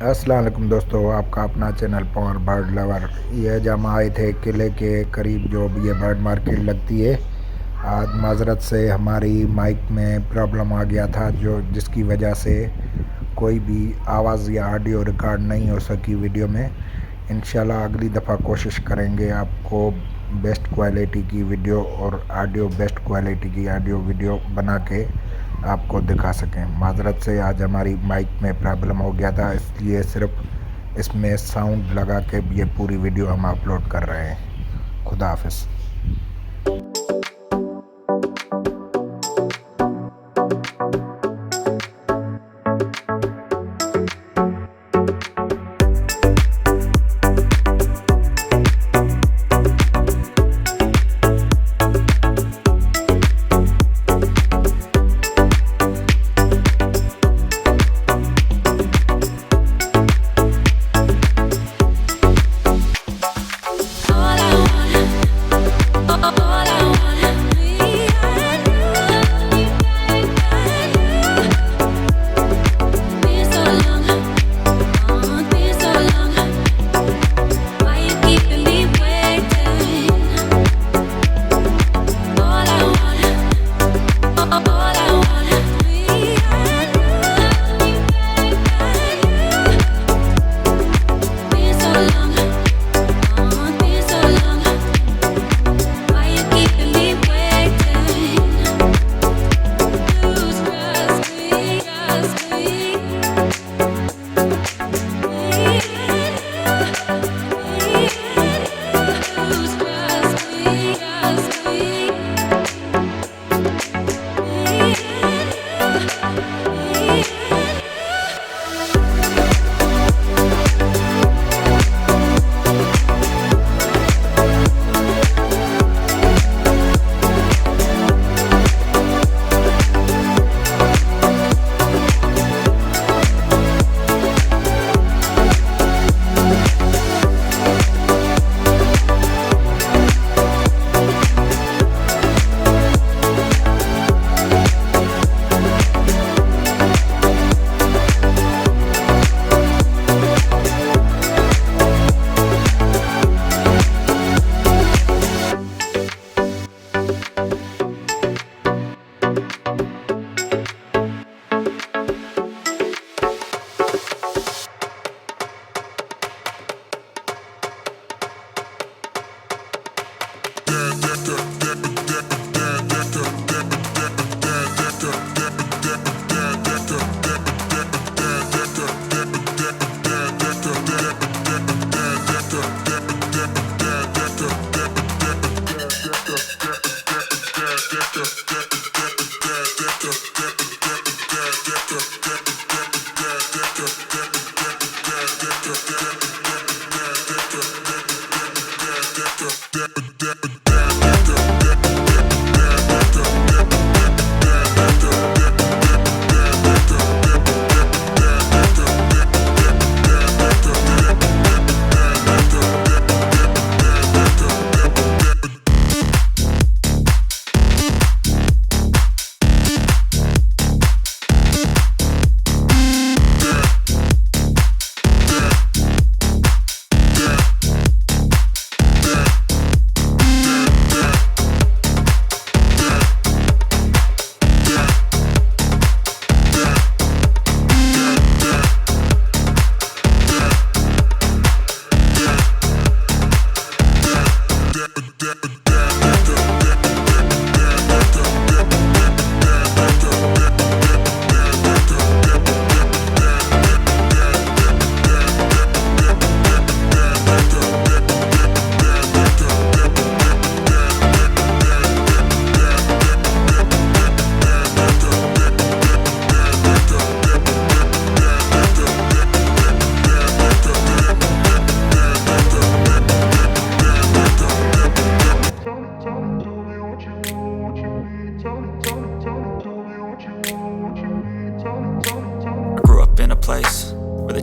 अस्सलाम वालेकुम दोस्तों, आपका अपना चैनल पॉवर बर्ड लवर। ये जब हम आए थे किले के करीब जो भी ये बर्ड मार्केट लगती है। आज माजरत से हमारी माइक में प्रॉब्लम आ गया था जिसकी वजह से कोई भी आवाज़ या ऑडियो रिकॉर्ड नहीं हो सकी वीडियो में। इंशाल्लाह अगली दफ़ा कोशिश करेंगे आपको बेस्ट क्वालिटी की वीडियो और ऑडियो बेस्ट क्वालिटी की ऑडियो वीडियो बना के आपको दिखा सकें। माजरत से आज हमारी माइक में प्रॉब्लम हो गया था, इसलिए सिर्फ इसमें साउंड लगा के ये पूरी वीडियो हम अपलोड कर रहे हैं। खुदा हाफिज़।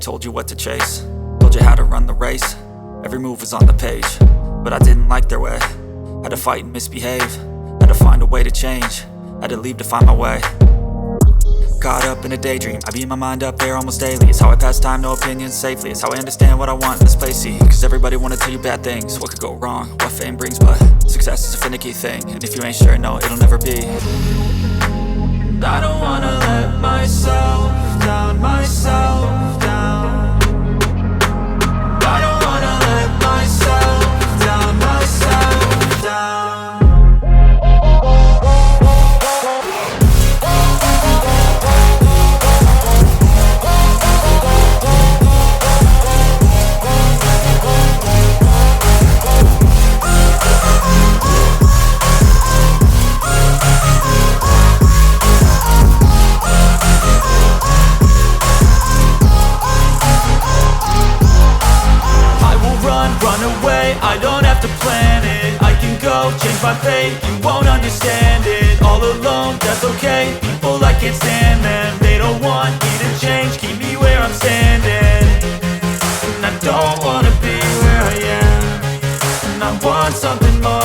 Told you what to chase, told you how to run the race. Every move was on the page, but I didn't like their way. Had to fight and misbehave, had to find a way to change, had to leave to find my way. Caught up in a daydream, I beat my mind up there almost daily. It's how I pass time, no opinions safely. It's how I understand what I want in this place, see. Cause everybody wanna tell you bad things, what could go wrong, what fame brings. But success is a finicky thing, and if you ain't sure, no, it'll never be. I don't wanna let myself down, myself down. I don't wanna let myself down, myself down. Run away, I don't have to plan it. I can go, change my fate, you won't understand it. All alone, that's okay, people I can't stand them. They don't want me to change, keep me where I'm standing. And I don't wanna be where I am, and I want something more.